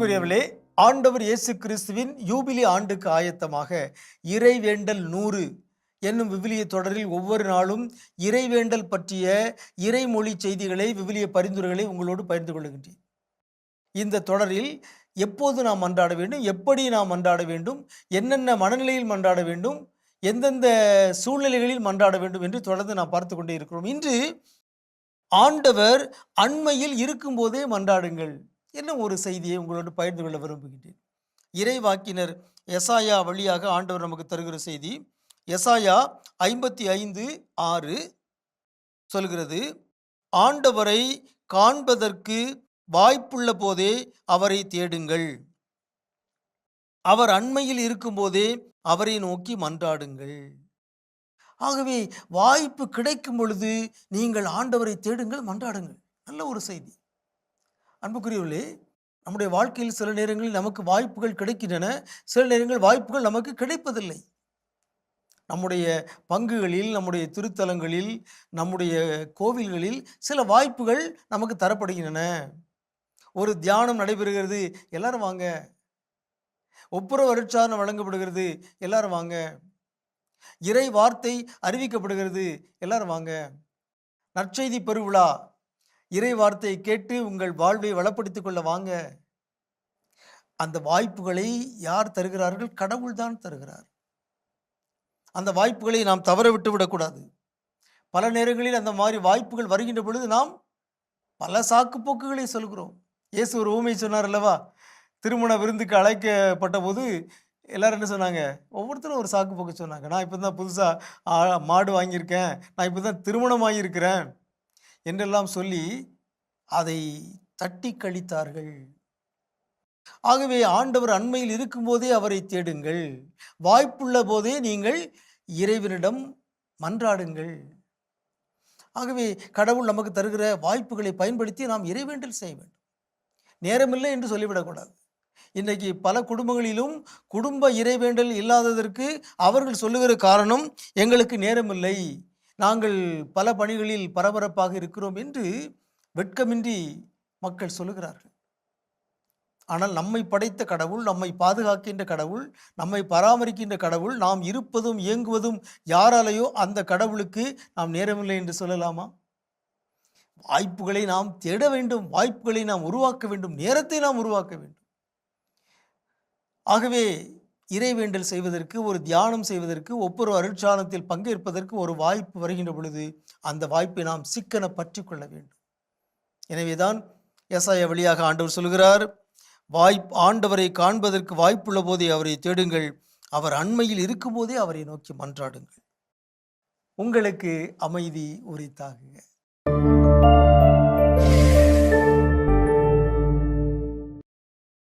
அன்புக்குரியவர்களே, ஆண்டவர் இயேசு கிறிஸ்துவின் யூபிலி ஆண்டுக்கு ஆயத்தமாக இறைவேண்டல் 100 என்னும் விவிலிய தொடரில் ஒவ்வொரு நாளும் இறைவேண்டல் பற்றிய இறைமொழி செய்திகளை, விவிலிய பரிந்துரைகளை உங்களோடு பகிர்ந்து கொள்கின்றேன். இந்த தொடரில் எப்போது நாம் மன்றாட வேண்டும், எப்படி நாம் மன்றாட வேண்டும், என்னென்ன மனநிலையில் மன்றாட வேண்டும், எந்தெந்த சூழ்நிலைகளில் மன்றாட வேண்டும் என்று தொடர்ந்து நாம் பார்த்து கொண்டே இருக்கிறோம். இன்று ஆண்டவர் அண்மையில் இருக்கும்போதே மன்றாடுங்கள் என்னும் ஒரு செய்தியை உங்களோடு பகிர்ந்து கொள்ள விரும்புகின்றேன். இறைவாக்கினர் எசாயா வழியாக ஆண்டவர் நமக்கு தருகிற செய்தி எசாயா 55:6 சொல்கிறது, ஆண்டவரை காண்பதற்கு வாய்ப்புள்ள போதே அவரை தேடுங்கள், அவர் அண்மையில் இருக்கும்போதே அவரை நோக்கி மன்றாடுங்கள். ஆகவே வாய்ப்பு கிடைக்கும் பொழுது நீங்கள் ஆண்டவரை தேடுங்கள், மன்றாடுங்கள். நல்ல ஒரு செய்தி. அன்புக்குரியவர்களே, நம்முடைய வாழ்க்கையில் சில நேரங்களில் நமக்கு வாய்ப்புகள் கிடைக்கின்றன, சில நேரங்கள் வாய்ப்புகள் நமக்கு கிடைப்பதில்லை. நம்முடைய பங்குகளில், நம்முடைய திருத்தலங்களில், நம்முடைய கோவில்களில் சில வாய்ப்புகள் நமக்கு தரப்படுகின்றன. ஒரு தியானம் நடைபெறுகிறது, எல்லாரும் வாங்க. ஒப்புரவு அருட்சாதனம் வழங்கப்படுகிறது, எல்லாரும் வாங்க. இறை வார்த்தை அறிவிக்கப்படுகிறது, எல்லாரும் வாங்க. நற்செய்தி பெருவிழா, இறை வார்த்தையை கேட்டு உங்கள் வாழ்வை வளப்படுத்திக் கொள்ள வாங்க. அந்த வாய்ப்புகளை யார் தருகிறார்கள்? கடவுள் தான் தருகிறார். அந்த வாய்ப்புகளை நாம் தவற விட்டு விடக்கூடாது. பல நேரங்களில் அந்த மாதிரி வாய்ப்புகள் வருகின்ற பொழுது நாம் பல சாக்கு போக்குகளை சொல்கிறோம். இயேசு ஒரு ஊமை சொன்னார் அல்லவா? திருமண விருந்துக்கு அழைக்கப்பட்ட போது எல்லாரும் என்ன சொன்னாங்க? ஒவ்வொருத்தரும் ஒரு சாக்கு போக்கு சொன்னாங்க. நான் இப்போ தான் புதுசாக மாடு வாங்கியிருக்கேன், நான் இப்போ தான் திருமணம் வாங்கியிருக்கிறேன் என்றெல்லாம் சொல்லி அதை தட்டி கழித்தார்கள். ஆகவே ஆண்டவர் அண்மையில் இருக்கும்போதே அவரை தேடுங்கள், வாய்ப்புள்ள போதே நீங்கள் இறைவனிடம் மன்றாடுங்கள். ஆகவே கடவுள் நமக்கு தருகிற வாய்ப்புகளை பயன்படுத்தி நாம் இறைவேண்டல் செய்ய வேண்டும். நேரமில்லை என்று சொல்லிவிடக்கூடாது. இன்றைக்கு பல குடும்பங்களிலும் குடும்ப இறைவேண்டல் இல்லாததற்கு அவர்கள் சொல்லுகிற காரணம், எங்களுக்கு நேரமில்லை, நாங்கள் பல பணிகளில் பரபரப்பாக இருக்கிறோம் என்று வெட்கமின்றி மக்கள் சொல்லுகிறார்கள். ஆனால் நம்மை படைத்த கடவுள், நம்மை பாதுகாக்கின்ற கடவுள், நம்மை பராமரிக்கின்ற கடவுள், நாம் இருப்பதும் இயங்குவதும் யாராலேயோ அந்த கடவுளுக்கு நாம் நேரமில்லை என்று சொல்லலாமா? வாய்ப்புகளை நாம் தேட வேண்டும், வாய்ப்புகளை நாம் உருவாக்க வேண்டும், நேரத்தை நாம் உருவாக்க வேண்டும். ஆகவே இறைவேண்டல் செய்வதற்கு, ஒரு தியானம் செய்வதற்கு, ஒவ்வொரு அருட்சாதனத்தில் பங்கேற்பதற்கு ஒரு வாய்ப்பு வருகின்ற பொழுது அந்த வாய்ப்பை நாம் சிக்கன பற்றி கொள்ள வேண்டும். எனவேதான் எசாயா வழியாக ஆண்டவர் சொல்கிறார், ஆண்டவரை காண்பதற்கு வாய்ப்புள்ள போதே அவரை தேடுங்கள், அவர் அண்மையில் இருக்கும் போதே அவரை நோக்கி மன்றாடுங்கள். உங்களுக்கு அமைதி உரித்தாகுக.